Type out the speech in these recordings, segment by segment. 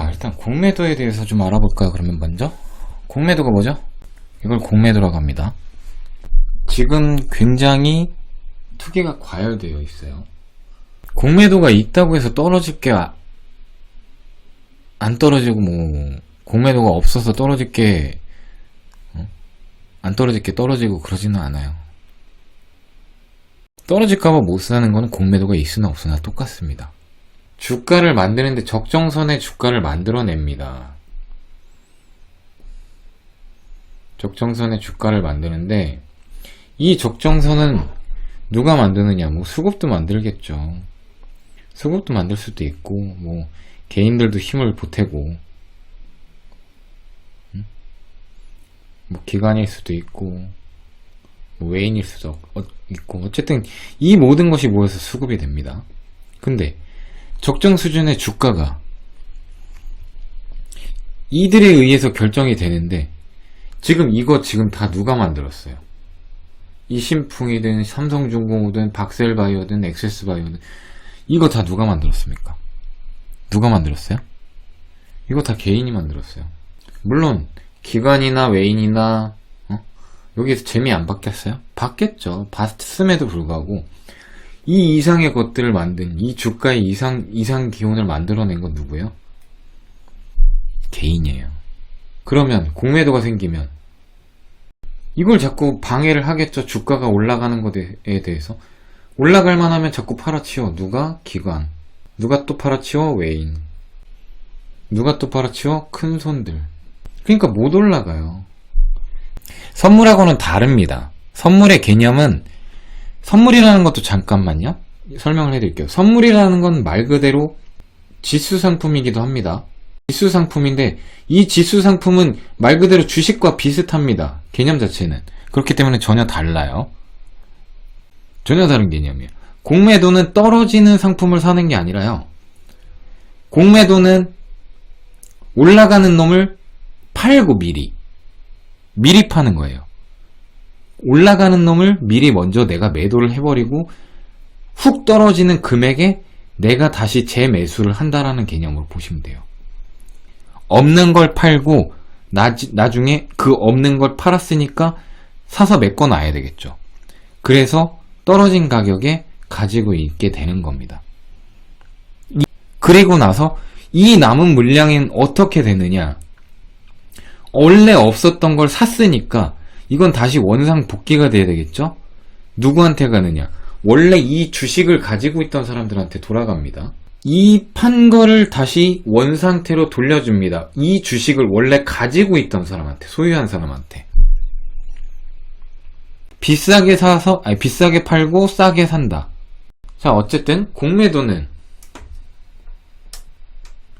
자, 일단 공매도에 대해서 좀 알아볼까요? 그러면 먼저 공매도가 뭐죠? 이걸 공매도라고 합니다. 지금 굉장히 투기가 과열되어 있어요. 공매도가 있다고 해서 떨어질 게 안 떨어지고, 뭐 공매도가 없어서 떨어질 게 안 떨어질 게 떨어지고 그러지는 않아요. 떨어질까봐 못 사는 거는 공매도가 있으나 없으나 똑같습니다. 주가를 만드는데 적정선의 주가를 만들어냅니다. 적정선의 주가를 만드는데, 이 적정선은 누가 만드느냐? 뭐 수급도 만들겠죠. 수급도 만들 수도 있고, 뭐 개인들도 힘을 보태고, 뭐 기관일 수도 있고, 뭐 외인일 수도 있고, 어쨌든 이 모든 것이 모여서 수급이 됩니다. 근데 적정 수준의 주가가 이들에 의해서 결정이 되는데, 지금 이거 지금 다 누가 만들었어요? 이 신풍이든 삼성중공업이든 박셀바이오든 엑세스바이오든 이거 다 누가 만들었습니까? 누가 만들었어요? 이거 다 개인이 만들었어요. 물론 기관이나 외인이나 여기에서 재미 안 받겠어요? 받겠죠. 받음에도 불구하고 이 이상의 것들을 만든, 이 주가의 이상 기온을 만들어낸 건 누구예요? 개인이에요. 그러면 공매도가 생기면 이걸 자꾸 방해를 하겠죠. 주가가 올라가는 것에 대해서. 올라갈 만하면 자꾸 팔아치워. 누가? 기관. 누가 또 팔아치워? 외인. 누가 또 팔아치워? 큰 손들. 그러니까 못 올라가요. 선물하고는 다릅니다. 선물의 개념은, 선물이라는 것도 잠깐만요, 설명을 해드릴게요. 선물이라는 건 말 그대로 지수 상품이기도 합니다. 지수 상품인데, 이 지수 상품은 말 그대로 주식과 비슷합니다. 개념 자체는. 그렇기 때문에 전혀 달라요. 전혀 다른 개념이에요. 공매도는 떨어지는 상품을 사는 게 아니라요, 공매도는 올라가는 놈을 팔고 미리 파는 거예요. 올라가는 놈을 미리 먼저 내가 매도를 해버리고 훅 떨어지는 금액에 내가 다시 재매수를 한다라는 개념으로 보시면 돼요. 없는 걸 팔고 나중에 그 없는 걸 팔았으니까 사서 메꿔놔야 되겠죠. 그래서 떨어진 가격에 가지고 있게 되는 겁니다. 그리고 나서 이 남은 물량은 어떻게 되느냐? 원래 없었던 걸 샀으니까 이건 다시 원상 복귀가 돼야 되겠죠? 누구한테 가느냐? 원래 이 주식을 가지고 있던 사람들한테 돌아갑니다. 이 판 거를 다시 원상태로 돌려줍니다. 이 주식을 원래 가지고 있던 사람한테, 소유한 사람한테. 비싸게 사서, 비싸게 팔고 싸게 산다. 자, 어쨌든 공매도는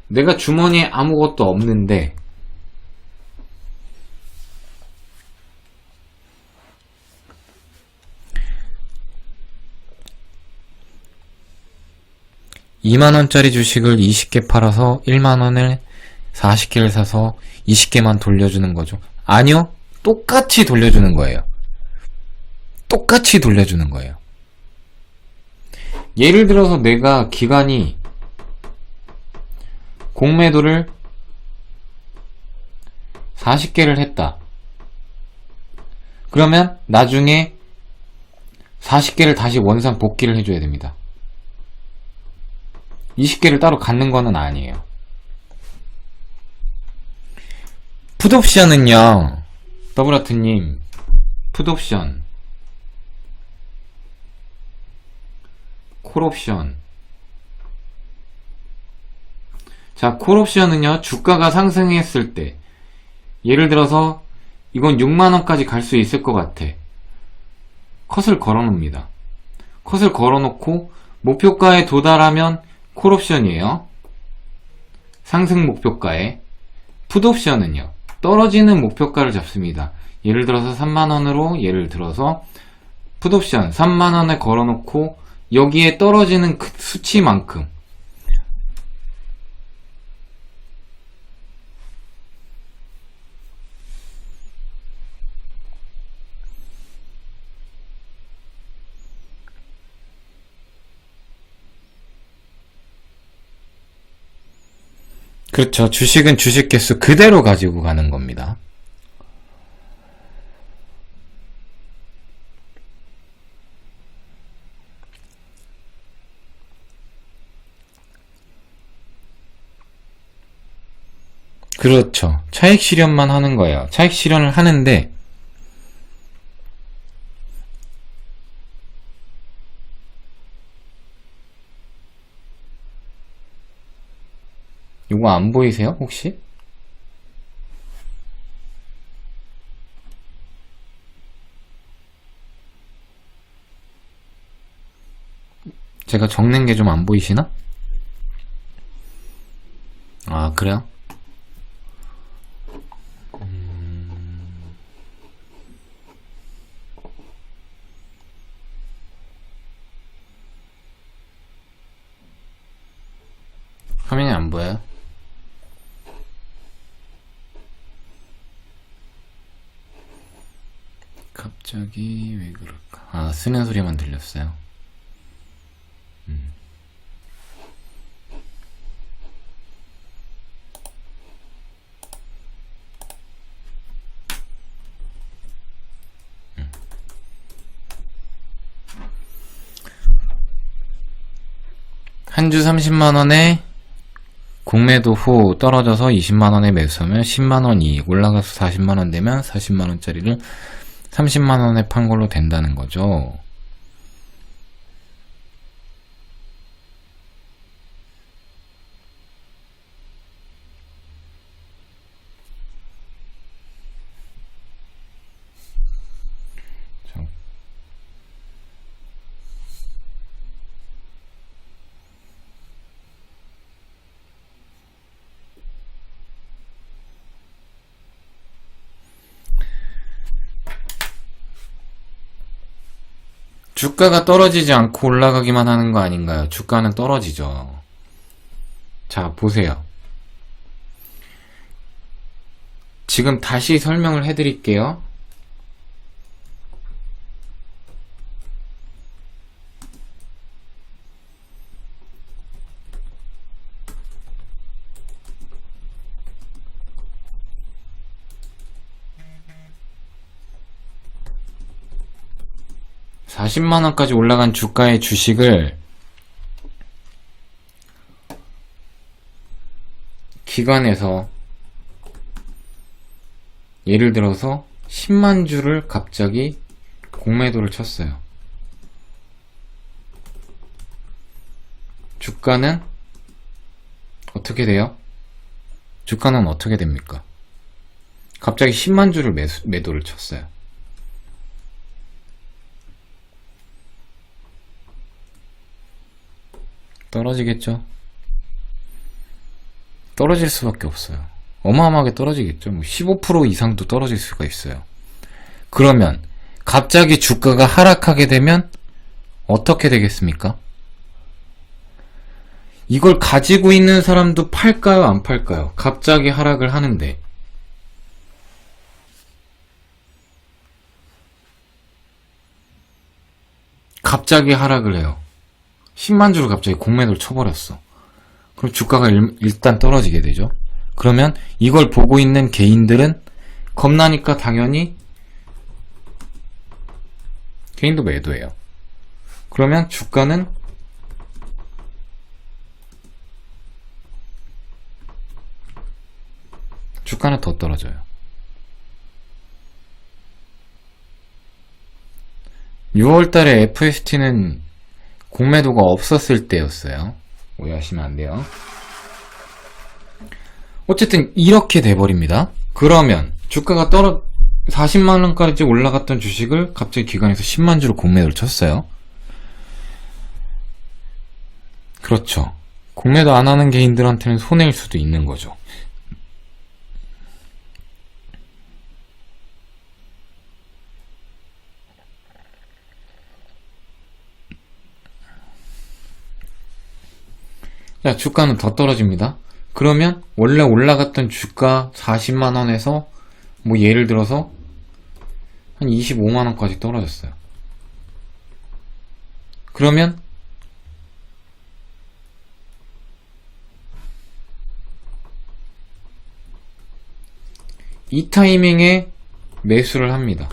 내가 주머니에 아무것도 없는데 (2만원짜리) 주식을 20개 팔아서 1만원을 40개를 사서 20개만 돌려주는 거죠. 아니요, 똑같이 돌려주는 거예요. 똑같이 돌려주는 거예요. 예를 들어서 내가 기관이 공매도를 40개를 했다. 그러면 나중에 40개를 다시 원상 복귀를 해줘야 됩니다. 20개를 따로 갖는 거는 아니에요. 풋옵션은요, 더블아트님, 풋옵션, 콜옵션. 자, 콜옵션은요, 주가가 상승했을 때, 예를 들어서 이건 6만원까지 갈 수 있을 것 같아. 컷을 걸어놓습니다. 컷을 걸어놓고 목표가에 도달하면 콜옵션이에요. 상승 목표가에. 풋옵션은요, 떨어지는 목표가를 잡습니다. 예를 들어서 3만원으로, 예를 들어서 풋옵션 3만원에 걸어놓고 여기에 떨어지는 그 수치만큼, 그렇죠. 주식은 주식 개수 그대로 가지고 가는 겁니다. 그렇죠. 차익 실현만 하는 거예요. 차익 실현을 하는데 이거 안 보이세요? 혹시? 제가 적는 게 좀 안 보이시나? 아, 그래요? 화면이 안 보여요? 갑자기 왜 그럴까? 아, 쓰는 소리만 들렸어요. 한 주 30만원에 공매도 후 떨어져서 20만원에 매수하면 10만원 이익, 올라가서 40만원 되면 40만원짜리를 30만원에 판 걸로 된다는 거죠. 주가가 떨어지지 않고 올라가기만 하는 거 아닌가요? 주가는 떨어지죠. 자, 보세요. 지금 다시 설명을 해드릴게요. (40만원까지) 올라간 주가의 주식을 기관에서 예를 들어서 10만 주를 갑자기 공매도를 쳤어요. 주가는 어떻게 돼요? 주가는 어떻게 됩니까? 갑자기 10만 주를 매도를 쳤어요. 떨어지겠죠? 떨어질 수밖에 없어요. 어마어마하게 떨어지겠죠. 15% 이상도 떨어질 수가 있어요. 그러면 갑자기 주가가 하락하게 되면 어떻게 되겠습니까? 이걸 가지고 있는 사람도 팔까요? 안 팔까요? 갑자기 하락을 하는데. 갑자기 하락을 해요. 10만 주를 갑자기 공매도를 쳐버렸어. 그럼 주가가 일단 떨어지게 되죠. 그러면 이걸 보고 있는 개인들은 겁나니까 당연히 개인도 매도해요. 그러면 주가는 더 떨어져요. 6월달에 FST는 공매도가 없었을 때였어요. 오해하시면 안 돼요. 어쨌든 이렇게 돼버립니다. 그러면 주가가 40만원까지 올라갔던 주식을 갑자기 기관에서 10만 주로 공매도를 쳤어요. 그렇죠. 공매도 안 하는 개인들한테는 손해일 수도 있는 거죠. 자, 주가는 더 떨어집니다. 그러면 원래 올라갔던 주가 40만원에서 뭐 예를 들어서 한 25만원까지 떨어졌어요. 그러면 이 타이밍에 매수를 합니다.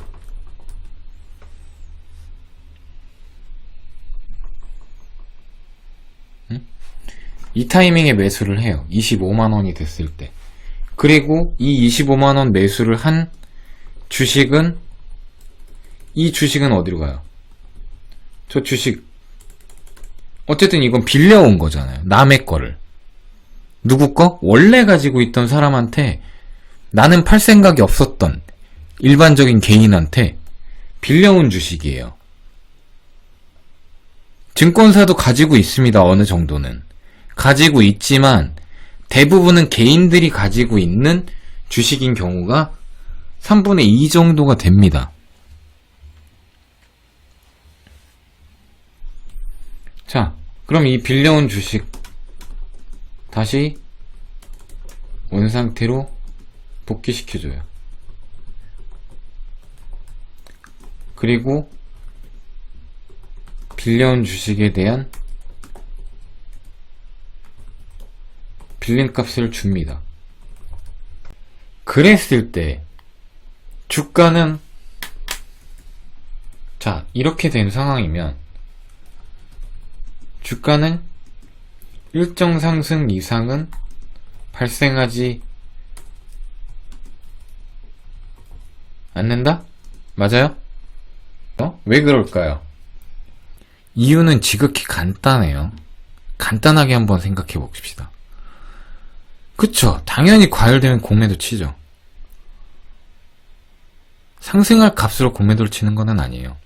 이 타이밍에 매수를 해요. 25만원이 됐을 때. 그리고 이 25만원 매수를 한 주식은, 이 주식은 어디로 가요? 저 주식, 어쨌든 이건 빌려온 거잖아요. 남의 거를. 누구 거? 원래 가지고 있던 사람한테, 나는 팔 생각이 없었던 일반적인 개인한테 빌려온 주식이에요. 증권사도 가지고 있습니다. 어느 정도는. 가지고 있지만 대부분은 개인들이 가지고 있는 주식인 경우가 3분의 2 정도가 됩니다. 자, 그럼 이 빌려온 주식 다시 원상태로 복귀시켜줘요. 그리고 빌려온 주식에 대한 빌린 값을 줍니다. 그랬을 때 주가는, 자, 이렇게 된 상황이면 주가는 일정 상승 이상은 발생하지 않는다? 맞아요? 왜 그럴까요? 이유는 지극히 간단해요. 간단하게 한번 생각해 봅시다. 그쵸. 당연히 과열되면 공매도 치죠. 상승할 값으로 공매도를 치는 건 아니에요.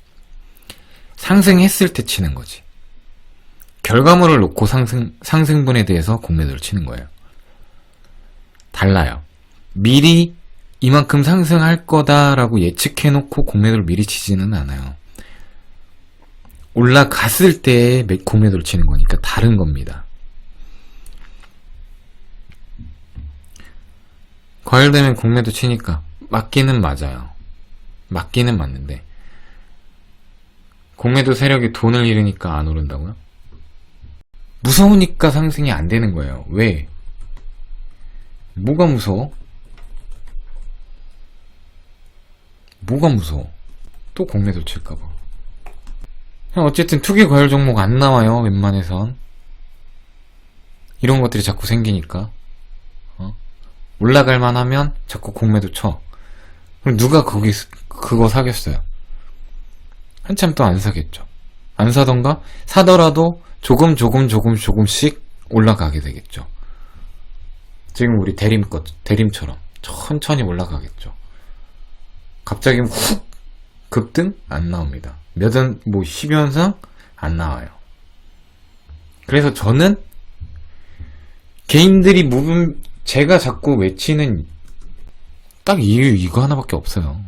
상승했을 때 치는 거지. 결과물을 놓고 상승분에 대해서 공매도를 치는 거예요. 달라요. 미리 이만큼 상승할 거다라고 예측해놓고 공매도를 미리 치지는 않아요. 올라갔을 때 공매도를 치는 거니까 다른 겁니다. 과열되면 공매도 치니까 맞기는 맞아요. 맞기는 맞는데 공매도 세력이 돈을 잃으니까 안 오른다고요? 무서우니까 상승이 안 되는 거예요. 왜? 뭐가 무서워? 뭐가 무서워? 또 공매도 칠까봐. 어쨌든 투기 과열 종목 안 나와요. 웬만해선. 이런 것들이 자꾸 생기니까. 올라갈만 하면 자꾸 공매도 쳐. 그럼 누가 그거 사겠어요? 한참 또 안 사겠죠. 안 사던가 사더라도 조금씩 올라가게 되겠죠. 지금 우리 대림처럼 천천히 올라가겠죠. 갑자기 훅 급등 안 나옵니다. 10연상 안 나와요. 그래서 저는 개인들이 제가 자꾸 외치는 딱 이유 이거 하나밖에 없어요.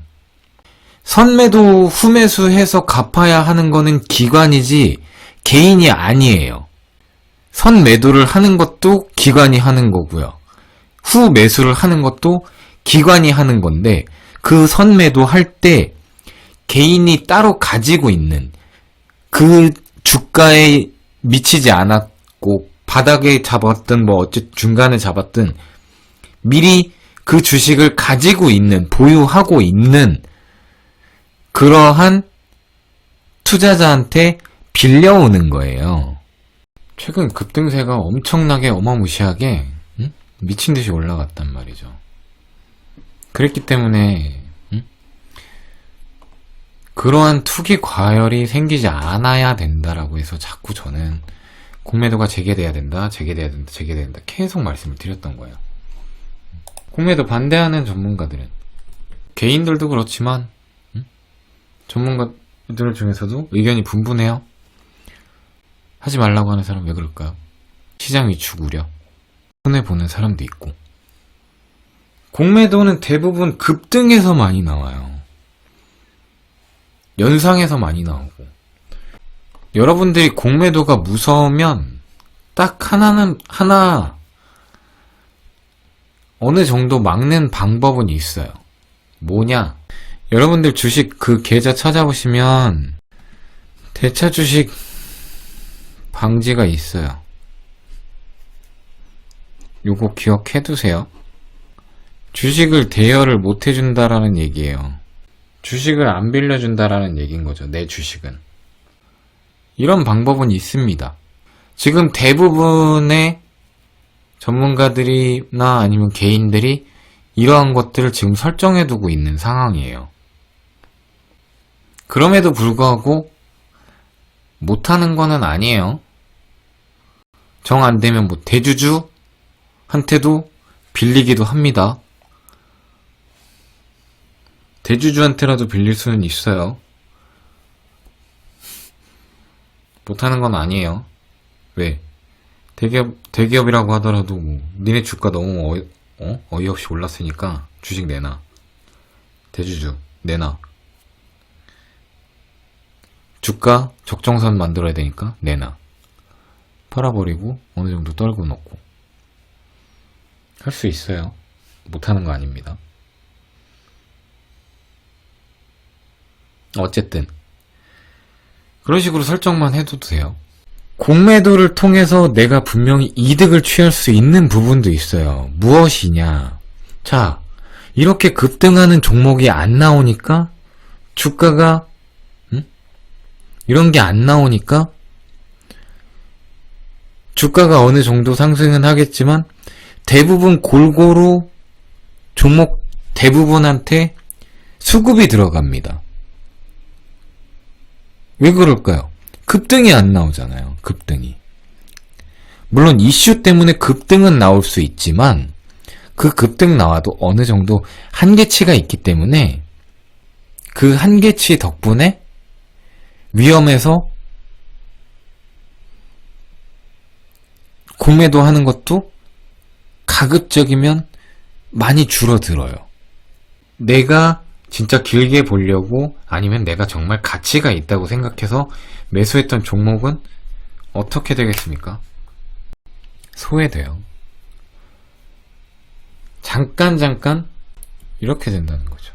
선매도 후매수 해서 갚아야 하는 거는 기관이지 개인이 아니에요. 선매도를 하는 것도 기관이 하는 거고요. 후매수를 하는 것도 기관이 하는 건데 그 선매도 할 때 개인이 따로 가지고 있는 그 주가에 미치지 않았고 바닥에 잡았든 어쨌든 중간에 잡았든 미리 그 주식을 가지고 있는, 보유하고 있는 그러한 투자자한테 빌려오는 거예요. 최근 급등세가 엄청나게 어마무시하게 미친듯이 올라갔단 말이죠. 그랬기 때문에 그러한 투기 과열이 생기지 않아야 된다라고 해서 자꾸 저는 공매도가 재개돼야 된다 계속 말씀을 드렸던 거예요. 공매도 반대하는 전문가들은 개인들도 그렇지만 전문가들 중에서도 의견이 분분해요. 하지 말라고 하는 사람 왜 그럴까요? 시장 위축 우려, 손해보는 사람도 있고. 공매도는 대부분 급등에서 많이 나와요. 연상에서 많이 나오고. 여러분들이 공매도가 무서우면 딱 하나 어느 정도 막는 방법은 있어요. 뭐냐? 여러분들 주식 그 계좌 찾아보시면 대차 주식 방지가 있어요. 요거 기억해두세요. 주식을 대여를 못 해준다라는 얘기예요. 주식을 안 빌려준다라는 얘기인 거죠. 내 주식은. 이런 방법은 있습니다. 지금 대부분의 전문가들이나 아니면 개인들이 이러한 것들을 지금 설정해두고 있는 상황이에요. 그럼에도 불구하고 못하는 거는 아니에요. 정 안 되면 뭐 대주주한테도 빌리기도 합니다. 대주주한테라도 빌릴 수는 있어요. 못하는 건 아니에요. 왜? 대기업이라고 하더라도 뭐 니네 주가 너무 어이없이 올랐으니까 주식 내놔. 대주주 내놔. 주가 적정선 만들어야 되니까 내놔. 팔아버리고 어느 정도 떨고 놓고 할 수 있어요. 못하는 거 아닙니다. 어쨌든 그런 식으로 설정만 해도 돼요. 공매도를 통해서 내가 분명히 이득을 취할 수 있는 부분도 있어요. 무엇이냐? 자, 이렇게 급등하는 종목이 안 나오니까 주가가 이런 게 안 나오니까 주가가 어느 정도 상승은 하겠지만 대부분 골고루 종목 대부분한테 수급이 들어갑니다. 왜 그럴까요? 급등이 안 나오잖아요. 급등이. 물론 이슈 때문에 급등은 나올 수 있지만 그 급등 나와도 어느 정도 한계치가 있기 때문에 그 한계치 덕분에 위험해서 공매도 하는 것도 가급적이면 많이 줄어들어요. 내가 진짜 길게 보려고 아니면 내가 정말 가치가 있다고 생각해서 매수했던 종목은 어떻게 되겠습니까? 소외돼요. 잠깐 이렇게 된다는 거죠.